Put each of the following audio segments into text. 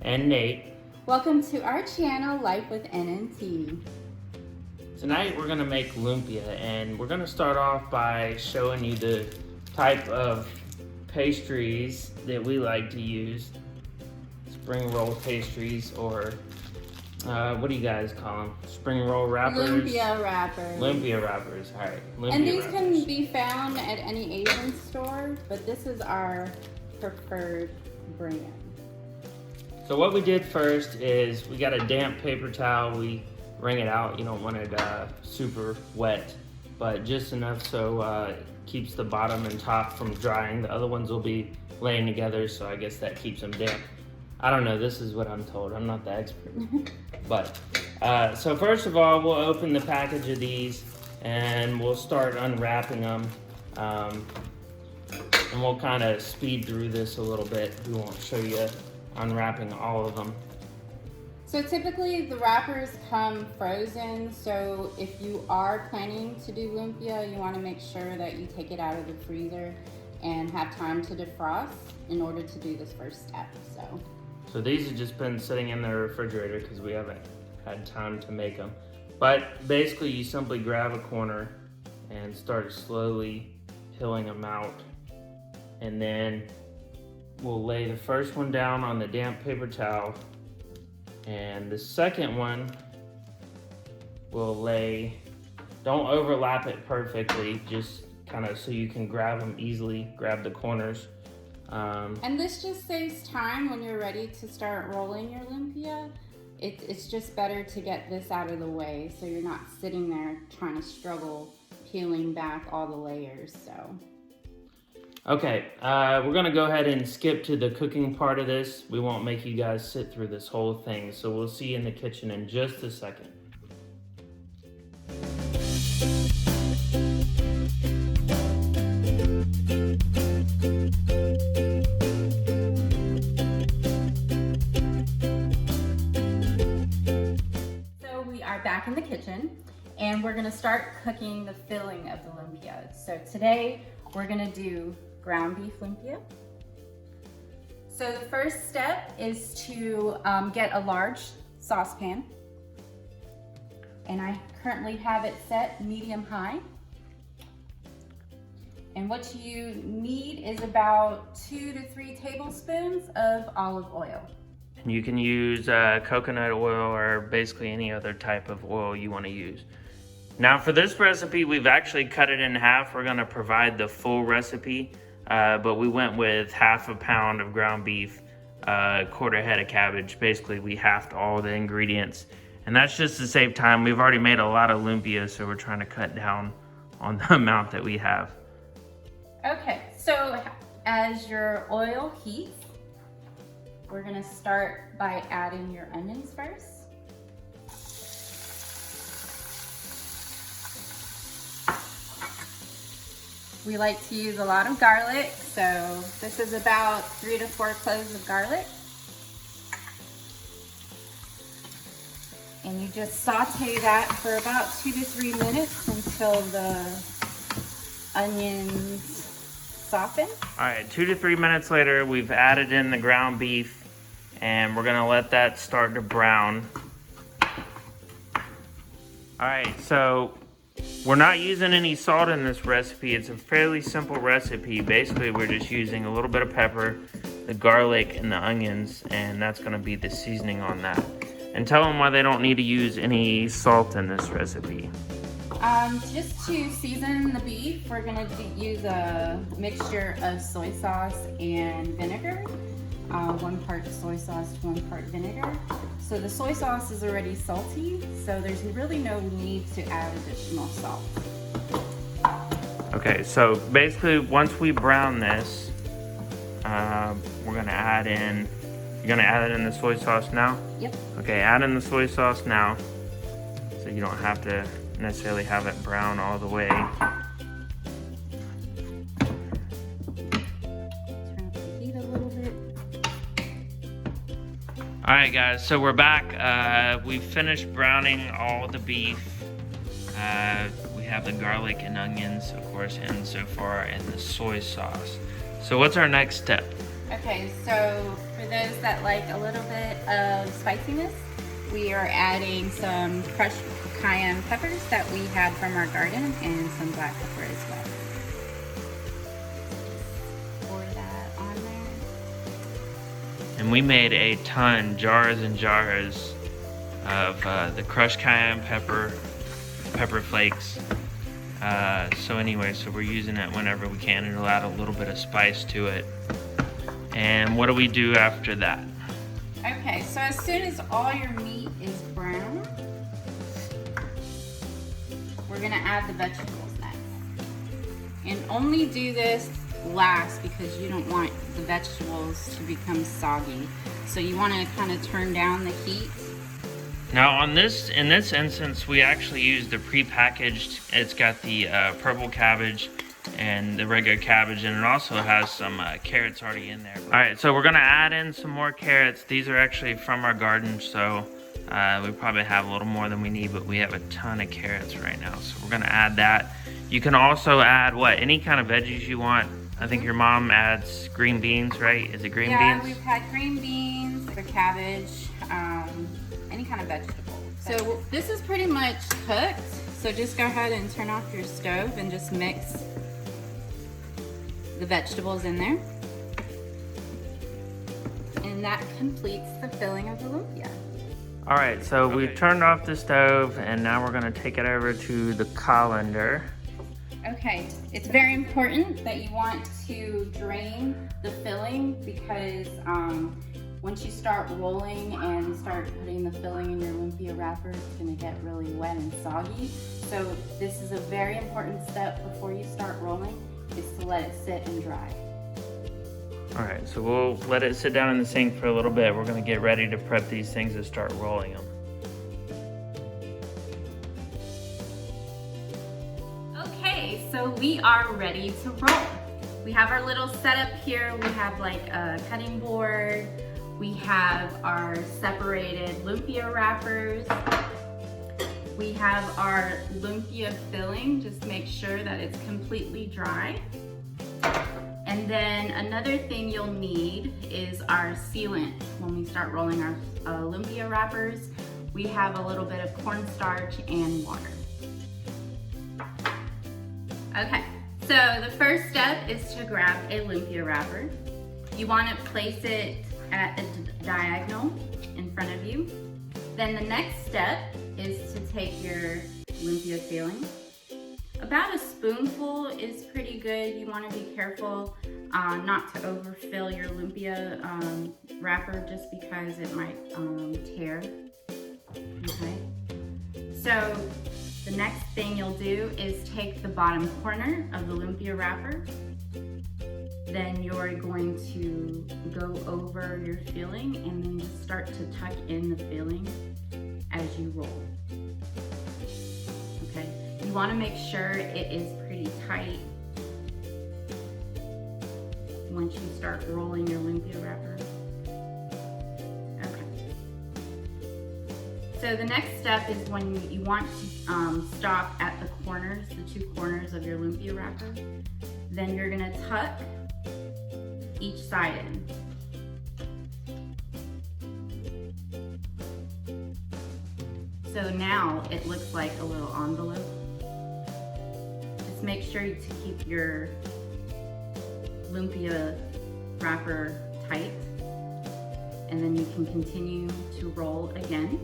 and Nate. Welcome to our channel, Life with N and T. Tonight we're gonna make lumpia, and we're gonna start off by showing you the type of pastries that we like to use. Spring roll pastries, or what do you guys call them? Spring roll wrappers? Lumpia wrappers. Lumpia wrappers, all right. Lumpia and these wrappers can be found at any Asian store, but this is our preferred brand. So what we did first is we got a damp paper towel. We wring it out. You don't want it super wet, but just enough so it keeps the bottom and top from drying. The other ones will be laying together, so I guess that keeps them damp. I don't know, this is what I'm told. I'm not the expert. But, so first of all, we'll open the package of these and we'll start unwrapping them. And we'll kind of speed through this a little bit. We won't show you unwrapping all of them. So typically the wrappers come frozen, so if you are planning to do lumpia, you want to make sure that you take it out of the freezer and have time to defrost in order to do this first step. So these have just been sitting in the refrigerator because we haven't had time to make them. But basically you simply grab a corner and start slowly peeling them out. And then we'll lay the first one down on the damp paper towel. And the second one we'll lay, don't overlap it perfectly, just kind of so you can grab them easily, grab the corners. And this just saves time when you're ready to start rolling your lumpia. It's just better to get this out of the way so you're not sitting there trying to struggle peeling back all the layers. So. Okay, we're gonna go ahead and skip to the cooking part of this. We won't make you guys sit through this whole thing, so we'll see you in the kitchen in just a second. Back in the kitchen, and we're gonna start cooking the filling of the lumpia. So today we're gonna do ground beef lumpia. So the first step is to get a large saucepan, and I currently have it set medium-high. And what you need is about 2 to 3 tablespoons of olive oil. You can use coconut oil or basically any other type of oil you want to use. Now for this recipe, we've actually cut it in half. We're going to provide the full recipe, but we went with 1/2 pound of ground beef, 1/4 head of cabbage. Basically, we halved all the ingredients, and that's just to save time. We've already made a lot of lumpia, so we're trying to cut down on the amount that we have. Okay, so as your oil heats, we're gonna start by adding your onions first. We like to use a lot of garlic, so this is about 3 to 4 cloves of garlic. And you just saute that for about 2 to 3 minutes until the onions soften. All right, 2 to 3 minutes later, we've added in the ground beef, and we're gonna let that start to brown. All right, so we're not using any salt in this recipe. It's a fairly simple recipe. Basically, we're just using a little bit of pepper, the garlic, and the onions, and that's gonna be the seasoning on that. And tell them why they don't need to use any salt in this recipe. Just to season the beef, we're gonna use a mixture of soy sauce and vinegar. 1 part soy sauce, 1 part vinegar. So the soy sauce is already salty, so there's really no need to add additional salt. Okay, so basically once we brown this, we're gonna add in, you're gonna add it in the soy sauce now? Yep. Okay, add in the soy sauce now, so you don't have to necessarily have it brown all the way. Turn up the heat a little bit. All right, guys, so we're back. We've finished browning all the beef. We have the garlic and onions, of course, and so far, and the soy sauce. So what's our next step? Okay, so For those that like a little bit of spiciness, we are adding some crushed cayenne peppers that we had from our garden and some black pepper as well. Pour that on there. And we made a ton, jars and jars of the crushed cayenne pepper flakes. So anyway, so we're using it whenever we can, and it'll add a little bit of spice to it. And what do we do after that? Okay, so as soon as all your meat is brown, we're gonna add the vegetables next. And only do this last because you don't want the vegetables to become soggy. So you wanna kind of turn down the heat. Now in this instance, we actually used the prepackaged. It's got the purple cabbage and the regular cabbage, and it also has some carrots already in there. All right, so we're gonna add in some more carrots. These are actually from our garden, so we probably have a little more than we need, but we have a ton of carrots right now. So we're gonna add that. You can also add any kind of veggies you want. I think your mom adds green beans, right? Is it green beans? Yeah, we've had green beans, the cabbage, any kind of vegetable. So this is pretty much cooked. So just go ahead and turn off your stove and just mix the vegetables in there. And that completes the filling of the lumpia. All right, so we turned off the stove, and now we're gonna take it over to the colander. Okay, it's very important that you want to drain the filling because once you start rolling and start putting the filling in your lumpia wrapper, it's gonna get really wet and soggy. So this is a very important step before you start rolling, is to let it sit and dry. All right, so we'll let it sit down in the sink for a little bit. We're gonna get ready to prep these things and start rolling them. Okay, so we are ready to roll. We have our little setup here. We have like a cutting board. We have our separated lumpia wrappers. We have our lumpia filling. Just make sure that it's completely dry. And then another thing you'll need is our sealant. When we start rolling our lumpia wrappers, we have a little bit of cornstarch and water. Okay, so the first step is to grab a lumpia wrapper. You want to place it at a diagonal in front of you. Then the next step is to take your lumpia filling. About a spoonful is pretty good. You want to be careful not to overfill your lumpia wrapper just because it might tear. Okay. So the next thing you'll do is take the bottom corner of the lumpia wrapper. Then you're going to go over your filling and then just start to tuck in the filling as you roll. Okay. You want to make sure it is pretty tight once you start rolling your lumpia wrapper. Okay. So the next step is when you want to stop at the corners, the two corners of your lumpia wrapper. Then you're going to tuck each side in. So now it looks like a little envelope. Just make sure to keep your lumpia wrapper tight, and then you can continue to roll again.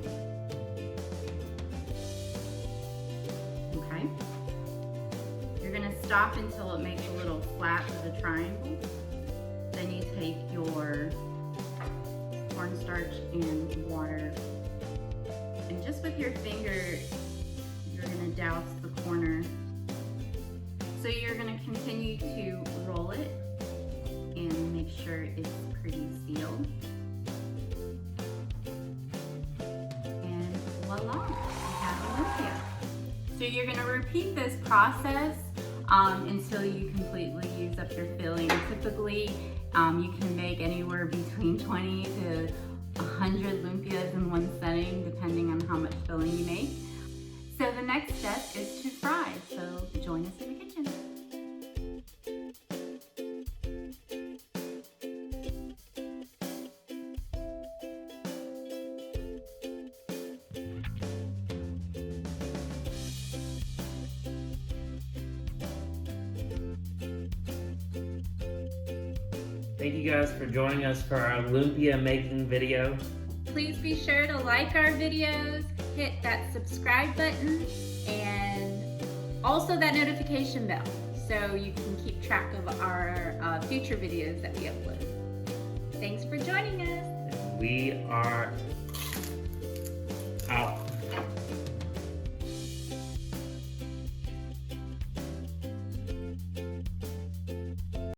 Okay. You're gonna stop until it makes a little flap of a triangle. Then you take your cornstarch and water, and just with your finger, you're gonna douse the corner. So you're gonna continue to roll it and make sure it's pretty sealed. And voila, we have a lumpia. So you're gonna repeat this process until you completely use up your filling. Typically, you can make anywhere between 20 to 100 lumpias in one setting, depending on how much filling you make. So the next step is to fry. So join us in the kitchen. Thank you guys for joining us for our lumpia making video. Please be sure to like our videos, hit that subscribe button, and also that notification bell so you can keep track of our future videos that we upload. Thanks for joining us. We are